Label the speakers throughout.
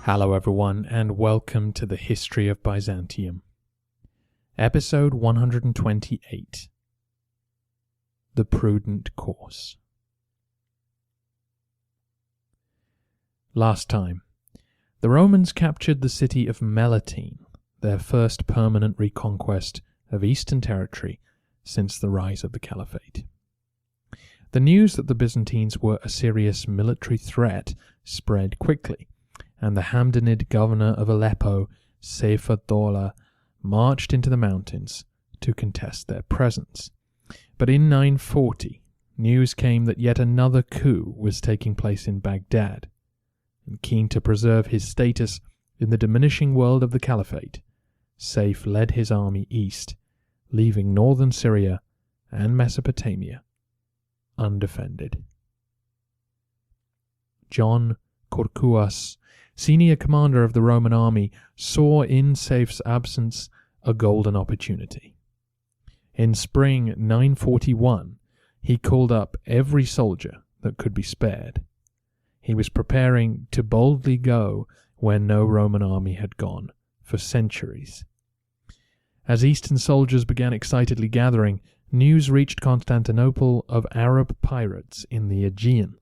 Speaker 1: Hello everyone, and welcome to the History of Byzantium. Episode 128. The Prudent Course. Last time, the Romans captured the city of Mandylion, their first permanent reconquest of Eastern territory since the rise of the Caliphate. The news that the Byzantines were a serious military threat spread quickly, and the Hamdanid governor of Aleppo, Seyf-ad-Dawla, marched into the mountains to contest their presence. But in 940, news came that yet another coup was taking place in Baghdad, and keen to preserve his status in the diminishing world of the Caliphate, Seyf led his army east, leaving northern Syria and Mesopotamia undefended. John Kourkouas, senior commander of the Roman army, saw in Seyf's absence a golden opportunity. In spring 941, he called up every soldier that could be spared. He was preparing to boldly go where no Roman army had gone for centuries. As Eastern soldiers began excitedly gathering, news reached Constantinople of Arab pirates in the Aegean.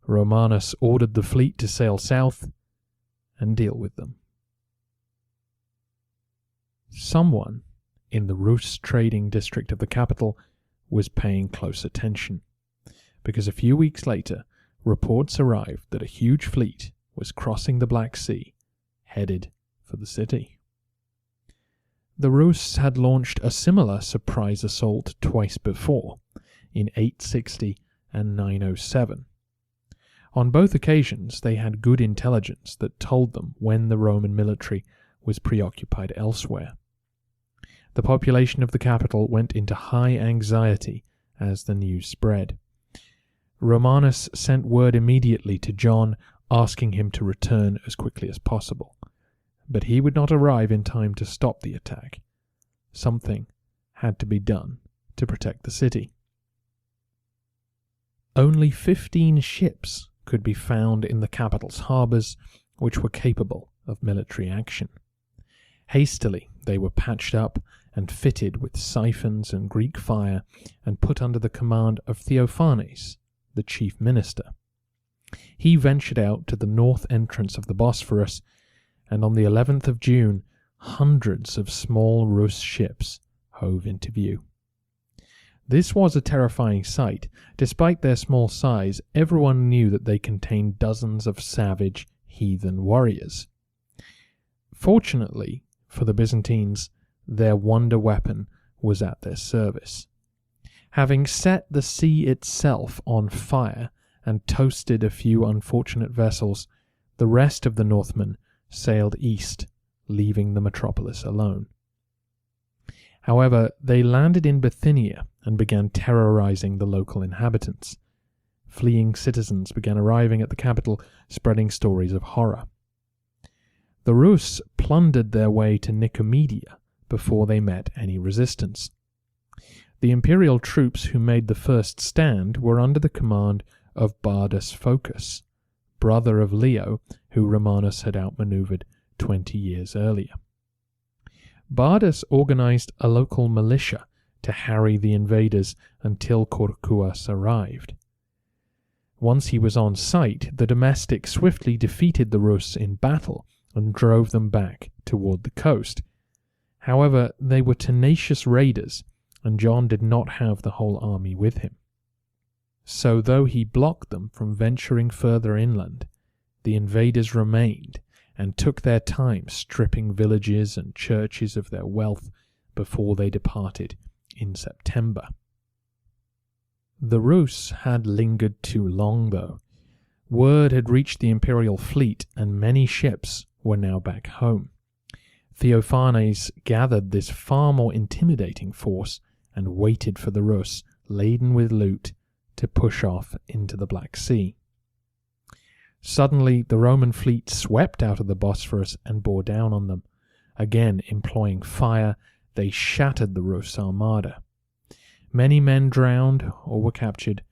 Speaker 1: Romanus ordered the fleet to sail south and deal with them. Someone in the Rus trading district of the capital was paying close attention, because a few weeks later, reports arrived that a huge fleet was crossing the Black Sea, headed for the city. The Rus had launched a similar surprise assault twice before, in 860 and 907. On both occasions, they had good intelligence that told them when the Roman military was preoccupied elsewhere. The population of the capital went into high anxiety as the news spread. Romanus sent word immediately to John, asking him to return as quickly as possible. But he would not arrive in time to stop the attack. Something had to be done to protect the city. Only 15 ships could be found in the capital's harbours, which were capable of military action. Hastily, they were patched up and fitted with siphons and Greek fire and put under the command of Theophanes, the chief minister. He ventured out to the north entrance of the Bosphorus, and on the 11th of June, hundreds of small Rus ships hove into view. This was a terrifying sight. Despite their small size, everyone knew that they contained dozens of savage, heathen warriors. Fortunately for the Byzantines, their wonder weapon was at their service. Having set the sea itself on fire and toasted a few unfortunate vessels, the rest of the Northmen sailed east, leaving the metropolis alone. However, they landed in Bithynia and began terrorizing the local inhabitants. Fleeing citizens began arriving at the capital, spreading stories of horror. The Rus plundered their way to Nicomedia before they met any resistance. The imperial troops who made the first stand were under the command of Bardas Phocas, brother of Leo, who Romanus had outmaneuvered 20 years earlier. Bardas organized a local militia to harry the invaders until Kourkouas arrived. Once he was on site, the domestic swiftly defeated the Rus in battle and drove them back toward the coast. However, they were tenacious raiders, and John did not have the whole army with him. So though he blocked them from venturing further inland, the invaders remained and took their time stripping villages and churches of their wealth before they departed in September. The Rus had lingered too long, though. Word had reached the imperial fleet, and many ships were now back home. Theophanes gathered this far more intimidating force and waited for the Rus, laden with loot, to push off into the Black Sea. Suddenly, the Roman fleet swept out of the Bosphorus and bore down on them. Again, employing fire, they shattered the Rus armada. Many men drowned or were captured,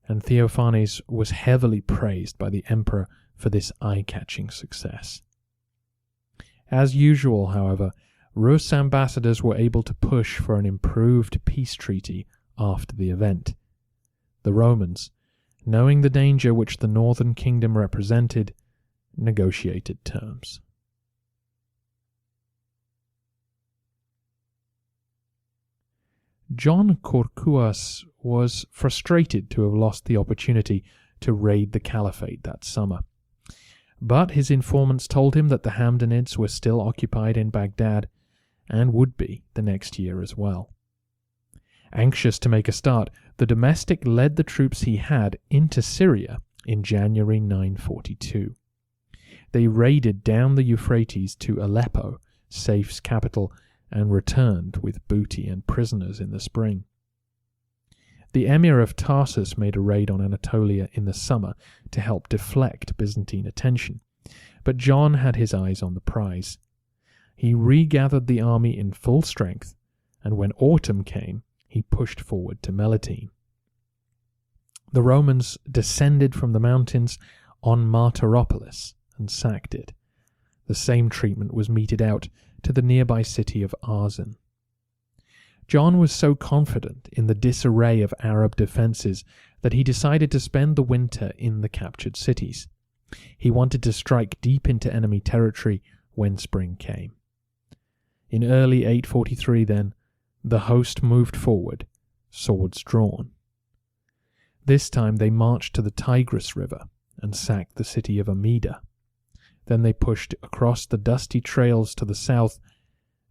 Speaker 1: and Theophanes was heavily praised by the emperor for this eye-catching success. As usual, however, Rus' ambassadors were able to push for an improved peace treaty after the event. The Romans, knowing the danger which the northern kingdom represented, negotiated terms. John Kourkouas was frustrated to have lost the opportunity to raid the caliphate that summer. But his informants told him that the Hamdanids were still occupied in Baghdad, and would be the next year as well. Anxious to make a start, the domestic led the troops he had into Syria in January 942. They raided down the Euphrates to Aleppo, Saif's capital, and returned with booty and prisoners in the spring. The emir of Tarsus made a raid on Anatolia in the summer to help deflect Byzantine attention, but John had his eyes on the prize. He regathered the army in full strength, and when autumn came, he pushed forward to Melitene. The Romans descended from the mountains on Martyropolis and sacked it. The same treatment was meted out to the nearby city of Arzan. John was so confident in the disarray of Arab defences that he decided to spend the winter in the captured cities. He wanted to strike deep into enemy territory when spring came. In early 843, then, the host moved forward, swords drawn. This time they marched to the Tigris River and sacked the city of Amida. Then they pushed across the dusty trails to the south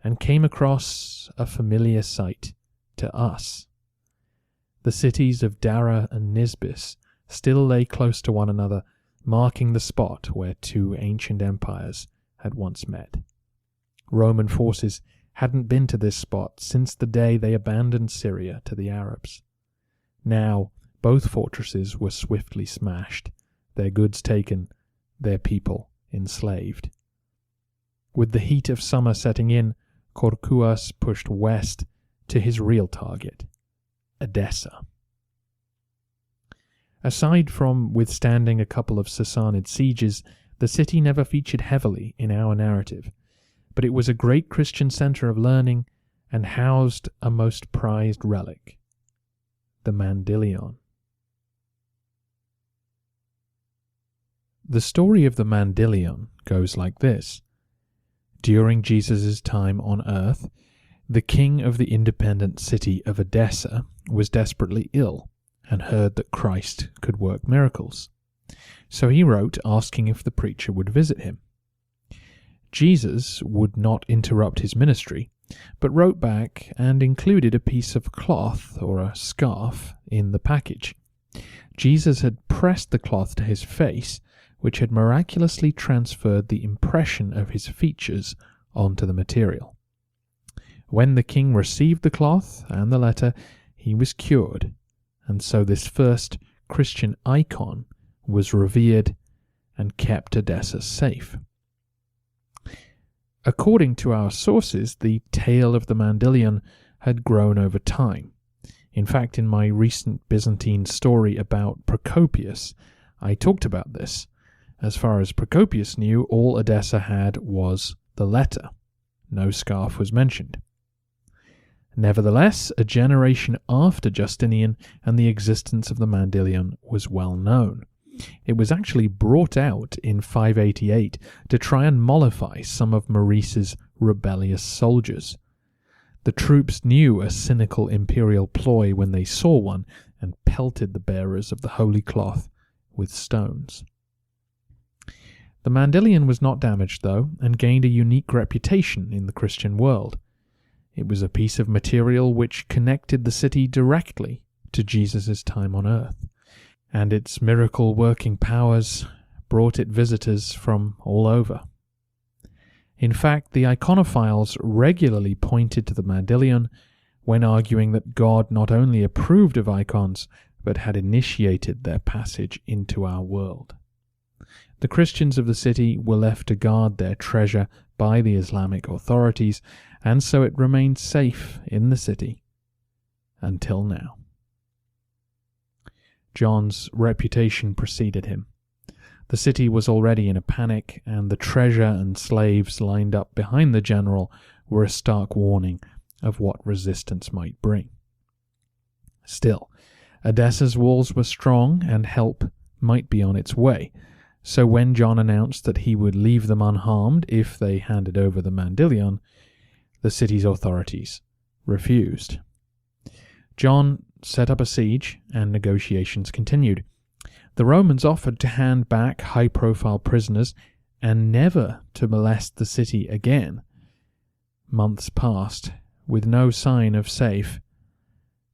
Speaker 1: and came across a familiar sight to us. The cities of Dara and Nisbis still lay close to one another, marking the spot where two ancient empires had once met. Roman forces hadn't been to this spot since the day they abandoned Syria to the Arabs. Now, both fortresses were swiftly smashed, their goods taken, their people enslaved. With the heat of summer setting in, Kourkouas pushed west to his real target, Edessa. Aside from withstanding a couple of Sassanid sieges, the city never featured heavily in our narrative, but it was a great Christian centre of learning and housed a most prized relic, the Mandylion. The story of the Mandylion goes like this. During Jesus' time on earth, the king of the independent city of Edessa was desperately ill and heard that Christ could work miracles. So he wrote asking if the preacher would visit him. Jesus would not interrupt his ministry, but wrote back and included a piece of cloth or a scarf in the package. Jesus had pressed the cloth to his face, which had miraculously transferred the impression of his features onto the material. When the king received the cloth and the letter, he was cured, and so this first Christian icon was revered and kept Edessa safe. According to our sources, the tale of the Mandylion had grown over time. In fact, in my recent Byzantine story about Procopius, I talked about this. As far as Procopius knew, all Edessa had was the letter. No scarf was mentioned. Nevertheless, a generation after Justinian and the existence of the Mandylion was well known. It was actually brought out in 588 to try and mollify some of Maurice's rebellious soldiers. The troops knew a cynical imperial ploy when they saw one and pelted the bearers of the holy cloth with stones. The Mandylion was not damaged, though, and gained a unique reputation in the Christian world. It was a piece of material which connected the city directly to Jesus' time on earth, and its miracle-working powers brought it visitors from all over. In fact, the iconophiles regularly pointed to the Mandylion when arguing that God not only approved of icons, but had initiated their passage into our world. The Christians of the city were left to guard their treasure by the Islamic authorities, and so it remained safe in the city until now. John's reputation preceded him. The city was already in a panic, and the treasure and slaves lined up behind the general were a stark warning of what resistance might bring. Still, Edessa's walls were strong, and help might be on its way, so when John announced that he would leave them unharmed if they handed over the Mandylion, the city's authorities refused. John set up a siege, and negotiations continued. The Romans offered to hand back high-profile prisoners and never to molest the city again. Months passed, with no sign of safe,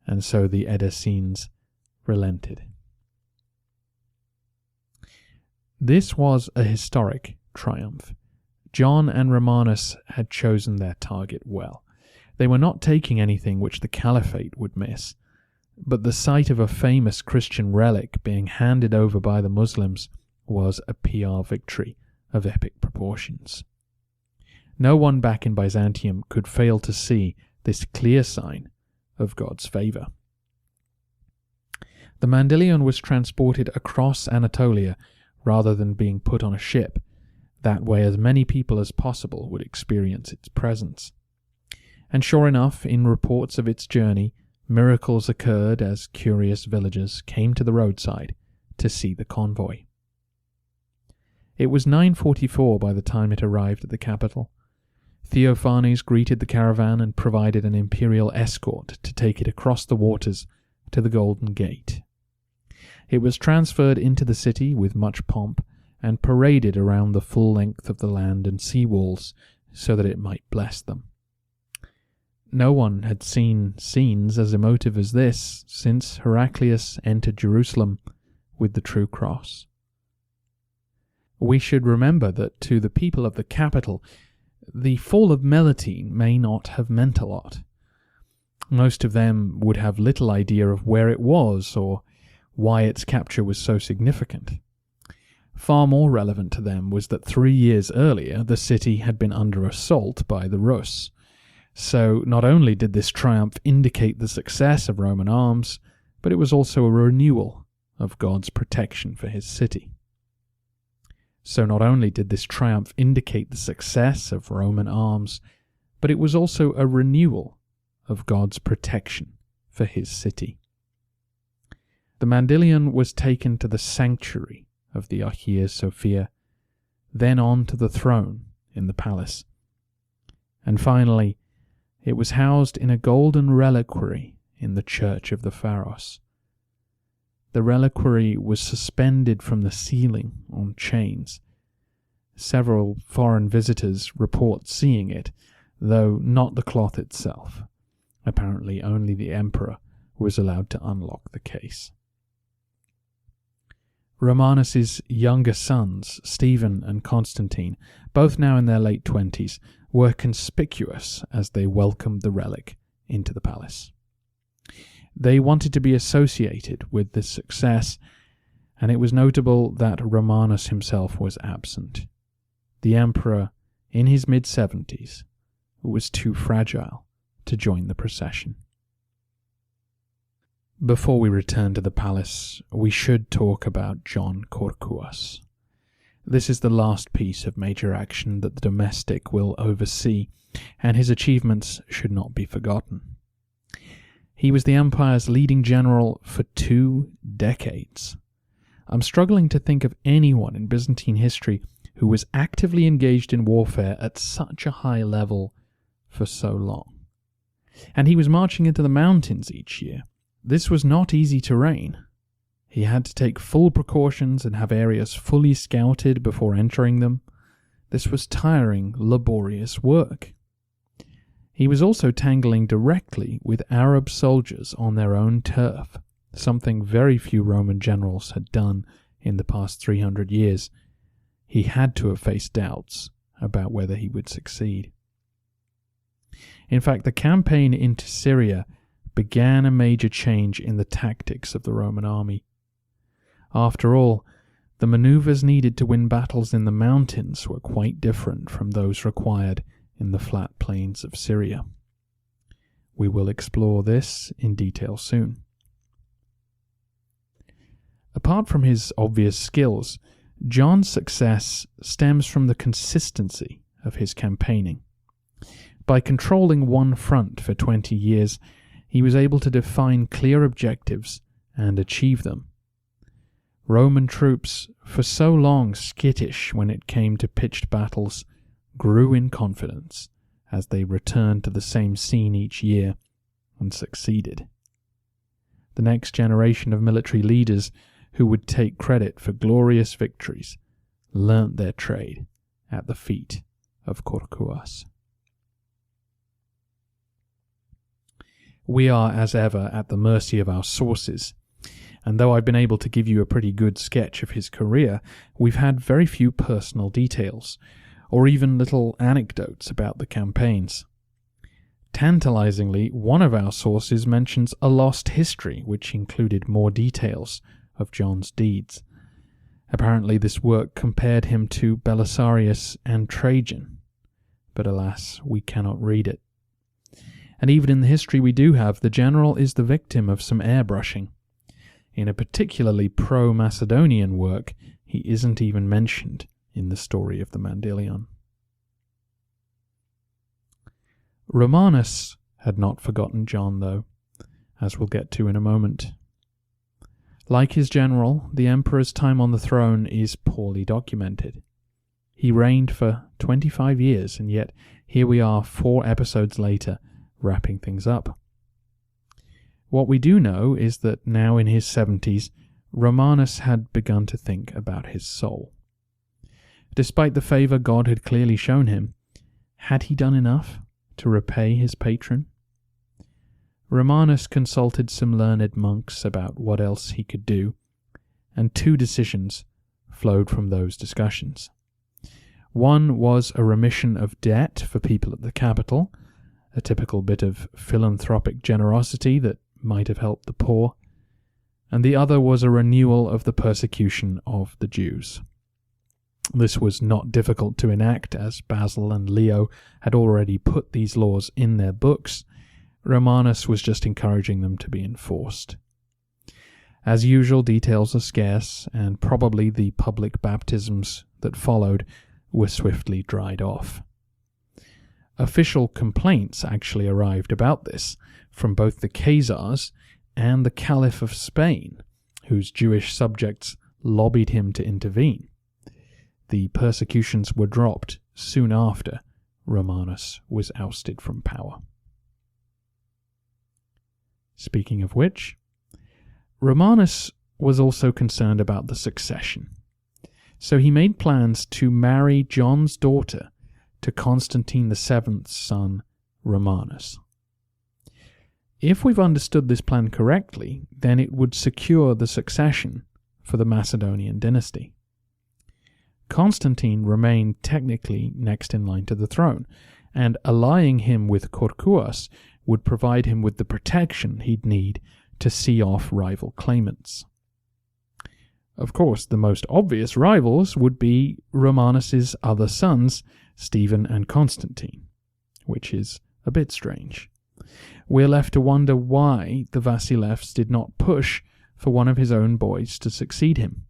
Speaker 1: and so the Edessines relented. This was a historic triumph. John and Romanus had chosen their target well. They were not taking anything which the caliphate would miss, but the sight of a famous Christian relic being handed over by the Muslims was a PR victory of epic proportions. No one back in Byzantium could fail to see this clear sign of God's favour. The Mandylion was transported across Anatolia rather than being put on a ship. That way as many people as possible would experience its presence. And sure enough, in reports of its journey, miracles occurred as curious villagers came to the roadside to see the convoy. It was 9:44 by the time it arrived at the capital. Theophanes greeted the caravan and provided an imperial escort to take it across the waters to the Golden Gate. It was transferred into the city with much pomp and paraded around the full length of the land and sea walls so that it might bless them. No one had seen scenes as emotive as this since Heraclius entered Jerusalem with the true cross. We should remember that to the people of the capital, the fall of Melitene may not have meant a lot. Most of them would have little idea of where it was or why its capture was so significant. Far more relevant to them was that 3 years earlier the city had been under assault by the Rus. So not only did this triumph indicate the success of Roman arms, but it was also a renewal of God's protection for his city. So not only did this triumph indicate the success of Roman arms, but it was also a renewal of God's protection for his city. The Mandylion was taken to the sanctuary of the Hagia Sophia, then on to the throne in the palace, and finally it was housed in a golden reliquary in the church of the Pharos. The reliquary was suspended from the ceiling on chains. Several foreign visitors report seeing it, though not the cloth itself. Apparently only the emperor was allowed to unlock the case. Romanus's younger sons, Stephen and Constantine, both now in their late 20s, were conspicuous as they welcomed the relic into the palace. They wanted to be associated with this success, and it was notable that Romanus himself was absent. The emperor, in his mid-70s, was too fragile to join the procession. Before we return to the palace, we should talk about John Kourkouas. This is the last piece of major action that the domestic will oversee, and his achievements should not be forgotten. He was the empire's leading general for 2 decades. I'm struggling to think of anyone in Byzantine history who was actively engaged in warfare at such a high level for so long. And he was marching into the mountains each year. This was not easy terrain. He had to take full precautions and have areas fully scouted before entering them. This was tiring, laborious work. He was also tangling directly with Arab soldiers on their own turf, something very few Roman generals had done in the past 300 years. He had to have faced doubts about whether he would succeed. In fact, the campaign into Syria began a major change in the tactics of the Roman army. After all, the maneuvers needed to win battles in the mountains were quite different from those required in the flat plains of Syria. We will explore this in detail soon. Apart from his obvious skills, John's success stems from the consistency of his campaigning. By controlling one front for 20 years, he was able to define clear objectives and achieve them. Roman troops, for so long skittish when it came to pitched battles, grew in confidence as they returned to the same scene each year and succeeded. The next generation of military leaders who would take credit for glorious victories learnt their trade at the feet of Kourkouas. We are, as ever, at the mercy of our sources, and though I've been able to give you a pretty good sketch of his career, we've had very few personal details, or even little anecdotes about the campaigns. Tantalizingly, one of our sources mentions a lost history which included more details of John's deeds. Apparently this work compared him to Belisarius and Trajan, but alas, we cannot read it. And even in the history we do have, the general is the victim of some airbrushing. In a particularly pro-Macedonian work, he isn't even mentioned in the story of the Mandylion. Romanus had not forgotten John, though, as we'll get to in a moment. Like his general, the emperor's time on the throne is poorly documented. He reigned for 25 years, and yet here we are 4 episodes later, wrapping things up. What we do know is that now in his 70s, Romanus had begun to think about his soul. Despite the favour God had clearly shown him, had he done enough to repay his patron? Romanus consulted some learned monks about what else he could do, and 2 decisions flowed from those discussions. One was a remission of debt for people at the capital, a typical bit of philanthropic generosity that might have helped the poor, and the other was a renewal of the persecution of the Jews. This was not difficult to enact, as Basil and Leo had already put these laws in their books. Romanus was just encouraging them to be enforced. As usual, details are scarce, and probably the public baptisms that followed were swiftly dried off. Official complaints actually arrived about this from both the Khazars and the Caliph of Spain, whose Jewish subjects lobbied him to intervene. The persecutions were dropped soon after Romanus was ousted from power. Speaking of which, Romanus was also concerned about the succession, so he made plans to marry John's daughter to Constantine VII's son, Romanus. If we've understood this plan correctly, then it would secure the succession for the Macedonian dynasty. Constantine remained technically next in line to the throne, and allying him with Kourkouas would provide him with the protection he'd need to see off rival claimants. Of course, the most obvious rivals would be Romanus's other sons, Stephen and Constantine, which is a bit strange. We're left to wonder why the Vasilevs did not push for one of his own boys to succeed him.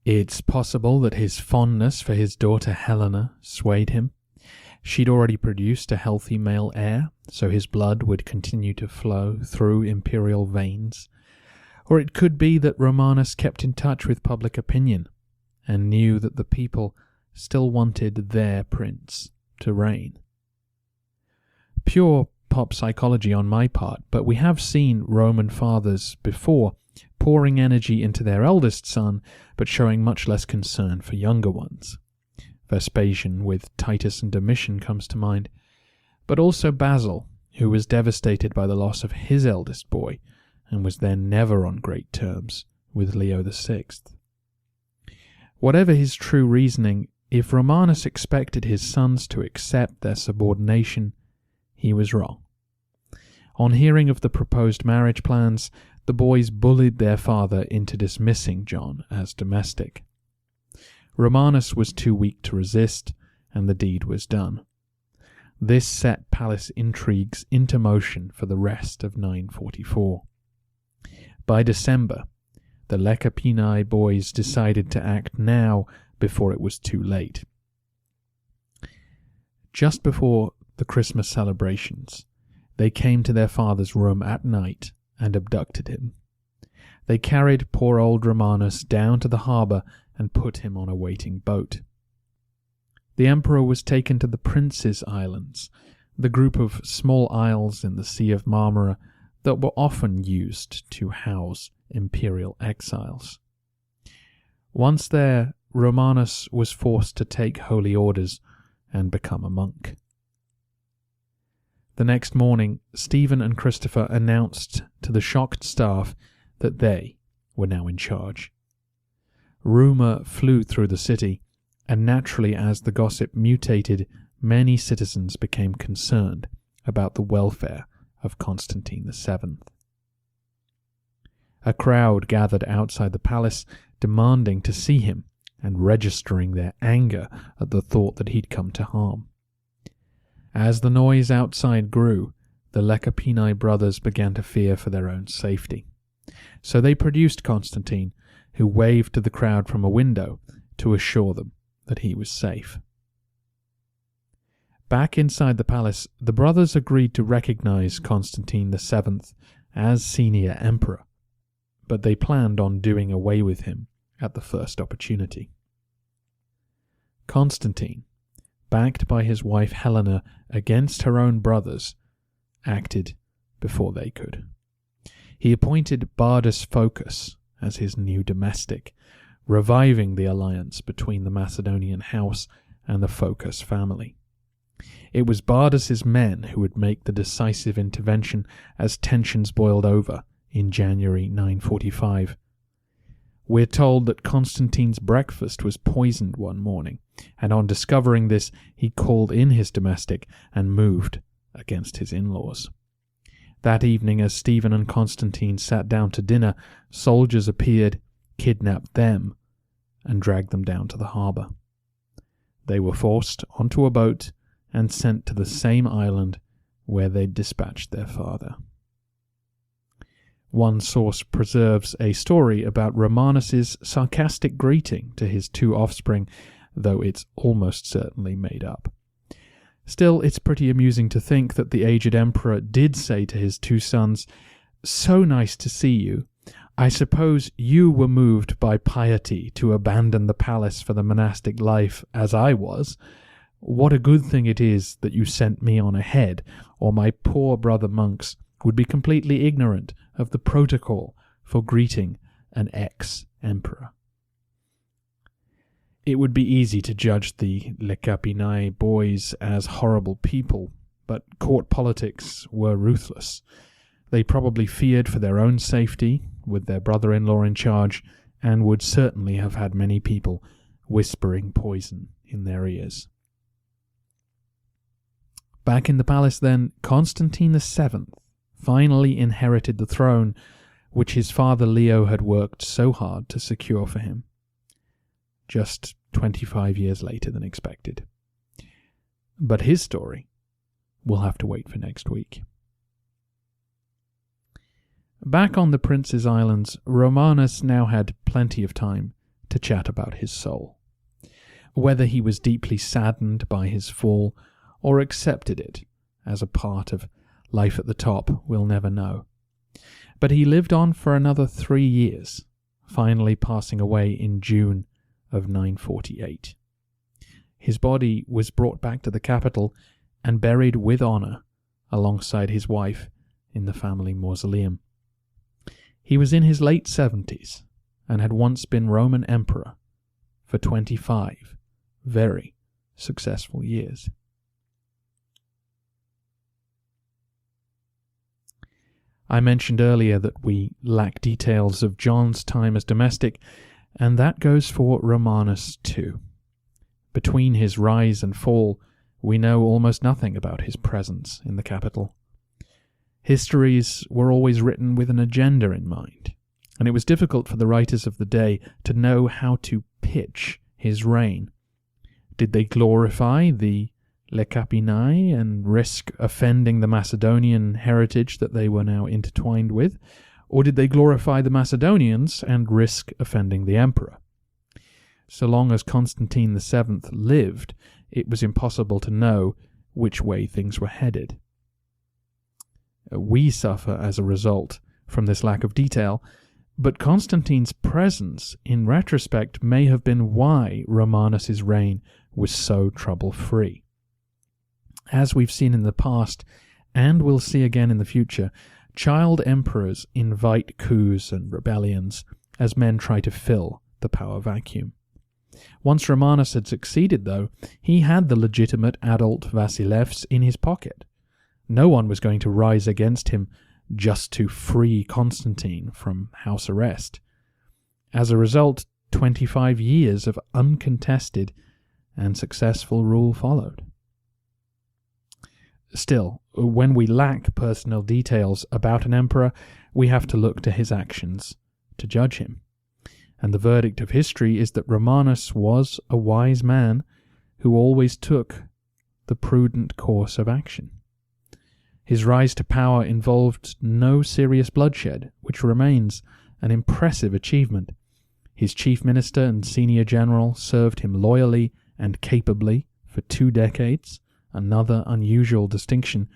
Speaker 1: It's possible that his fondness for his daughter Helena swayed him. She'd already produced a healthy male heir, so his blood would continue to flow through imperial veins. Or it could be that Romanus kept in touch with public opinion and knew that the people still wanted their prince to reign. Pure pop psychology on my part, but we have seen Roman fathers before pouring energy into their eldest son, but showing much less concern for younger ones. Vespasian with Titus and Domitian comes to mind, but also Basil, who was devastated by the loss of his eldest boy, and was then never on great terms with Leo VI. Whatever his true reasoning, if Romanus expected his sons to accept their subordination, he was wrong. On hearing of the proposed marriage plans, the boys bullied their father into dismissing John as domestic. Romanus was too weak to resist, and the deed was done. This set palace intrigues into motion for the rest of 944. By December, the Lecapinae boys decided to act now before it was too late. Just before the Christmas celebrations, they came to their father's room at night and abducted him. They carried poor old Romanus down to the harbour and put him on a waiting boat. The emperor was taken to the Prince's Islands, the group of small isles in the Sea of Marmara that were often used to house imperial exiles. Once there, Romanus was forced to take holy orders and become a monk. The next morning, Stephen and Christopher announced to the shocked staff that they were now in charge. Rumour flew through the city, and naturally as the gossip mutated, many citizens became concerned about the welfare of Constantine VII. A crowd gathered outside the palace, demanding to see him and registering their anger at the thought that he'd come to harm. As the noise outside grew, the Lecapinae brothers began to fear for their own safety. So they produced Constantine, who waved to the crowd from a window to assure them that he was safe. Back inside the palace, the brothers agreed to recognize Constantine VII as senior emperor, but they planned on doing away with him at the first opportunity. Constantine, backed by his wife Helena against her own brothers, acted before they could. He appointed Bardas Phocas as his new domestic, reviving the alliance between the Macedonian house and the Phocas family. It was Bardas's men who would make the decisive intervention as tensions boiled over in January 945. We're told that Constantine's breakfast was poisoned one morning, and on discovering this, he called in his domestic and moved against his in-laws. That evening, as Stephen and Constantine sat down to dinner, soldiers appeared, kidnapped them, and dragged them down to the harbour. They were forced onto a boat and sent to the same island where they'd dispatched their father. One source preserves a story about Romanus's sarcastic greeting to his two offspring, though it's almost certainly made up. Still, it's pretty amusing to think that the aged emperor did say to his two sons, "So nice to see you. I suppose you were moved by piety to abandon the palace for the monastic life as I was. What a good thing it is that you sent me on ahead, or my poor brother monks would be completely ignorant of the protocol for greeting an ex-emperor." It would be easy to judge the Lecapinae boys as horrible people, but court politics were ruthless. They probably feared for their own safety, with their brother-in-law in charge, and would certainly have had many people whispering poison in their ears. Back in the palace then, Constantine VII finally inherited the throne, which his father Leo had worked so hard to secure for him. Just 25 years later than expected. But his story will have to wait for next week. Back on the Prince's Islands, Romanus now had plenty of time to chat about his soul. Whether he was deeply saddened by his fall or accepted it as a part of life at the top, we'll never know. But he lived on for another 3 years, finally passing away in June of 948. His body was brought back to the capital and buried with honour alongside his wife in the family mausoleum. He was in his late 70s and had once been Roman emperor for 25 very successful years. I mentioned earlier that we lack details of John's time as domestic, and that goes for Romanus too. Between his rise and fall, we know almost nothing about his presence in the capital. Histories were always written with an agenda in mind, and it was difficult for the writers of the day to know how to pitch his reign. Did they glorify the Lekapinai and risk offending the Macedonian heritage that they were now intertwined with, or did they glorify the Macedonians and risk offending the emperor? So long as Constantine VII lived, it was impossible to know which way things were headed. We suffer as a result from this lack of detail, but Constantine's presence, in retrospect, may have been why Romanus's reign was so trouble-free. As we've seen in the past, and will see again in the future, child emperors invite coups and rebellions as men try to fill the power vacuum. Once Romanus had succeeded, though, he had the legitimate adult Vasilevs in his pocket. No one was going to rise against him just to free Constantine from house arrest. As a result, 25 years of uncontested and successful rule followed. Still, when we lack personal details about an emperor, we have to look to his actions to judge him. And the verdict of history is that Romanus was a wise man who always took the prudent course of action. His rise to power involved no serious bloodshed, which remains an impressive achievement. His chief minister and senior general served him loyally and capably for 2 decades, another unusual distinction.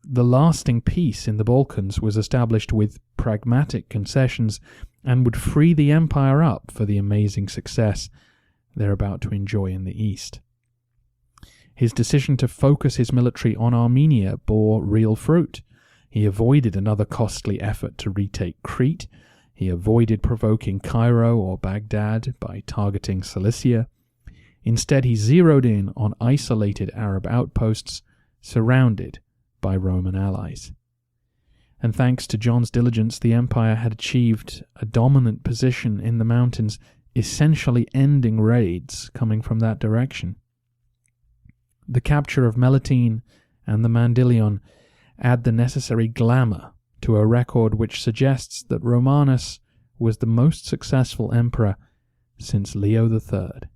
Speaker 1: The lasting peace in the Balkans was established with pragmatic concessions and would free the empire up for the amazing success they're about to enjoy in the east. His decision to focus his military on Armenia bore real fruit. He avoided another costly effort to retake Crete. He avoided provoking Cairo or Baghdad by targeting Cilicia. Instead, he zeroed in on isolated Arab outposts surrounded by Roman allies. And thanks to John's diligence, the empire had achieved a dominant position in the mountains, essentially ending raids coming from that direction. The capture of Melitene and the Mandylion add the necessary glamour to a record which suggests that Romanus was the most successful emperor since Leo III.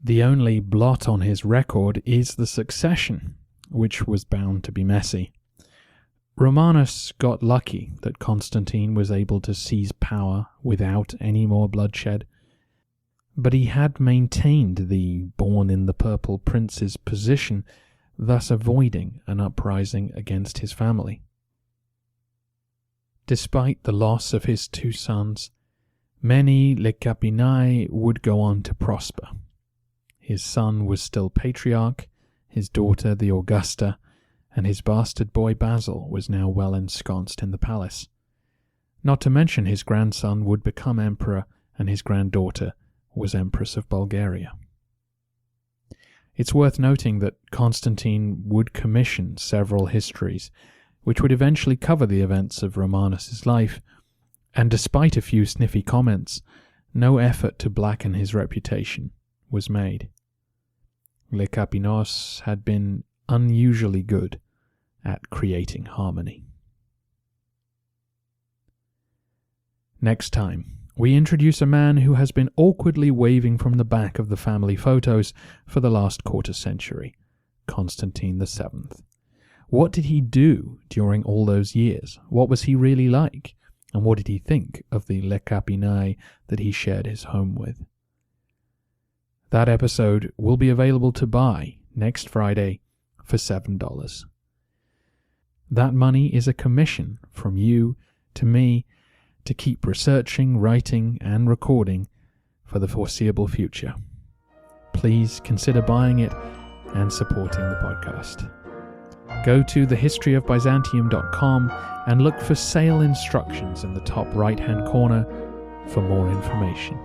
Speaker 1: The only blot on his record is the succession, which was bound to be messy. Romanus got lucky that Constantine was able to seize power without any more bloodshed, but he had maintained the born-in-the-purple prince's position, thus avoiding an uprising against his family. Despite the loss of his 2 sons, many Lekapinai would go on to prosper. His son was still patriarch, his daughter the Augusta, and his bastard boy Basil was now well ensconced in the palace. Not to mention his grandson would become emperor, and his granddaughter was Empress of Bulgaria. It's worth noting that Constantine would commission several histories, which would eventually cover the events of Romanus's life, and despite a few sniffy comments, no effort to blacken his reputation was made. Lekapinos had been unusually good at creating harmony. Next time, we introduce a man who has been awkwardly waving from the back of the family photos for the last quarter century, Constantine VII. What did he do during all those years? What was he really like? And what did he think of the Lekapinai that he shared his home with? That episode will be available to buy next Friday for $7. That money is a commission from you to me to keep researching, writing, and recording for the foreseeable future. Please consider buying it and supporting the podcast. Go to thehistoryofbyzantium.com and look for sale instructions in the top right-hand corner for more information.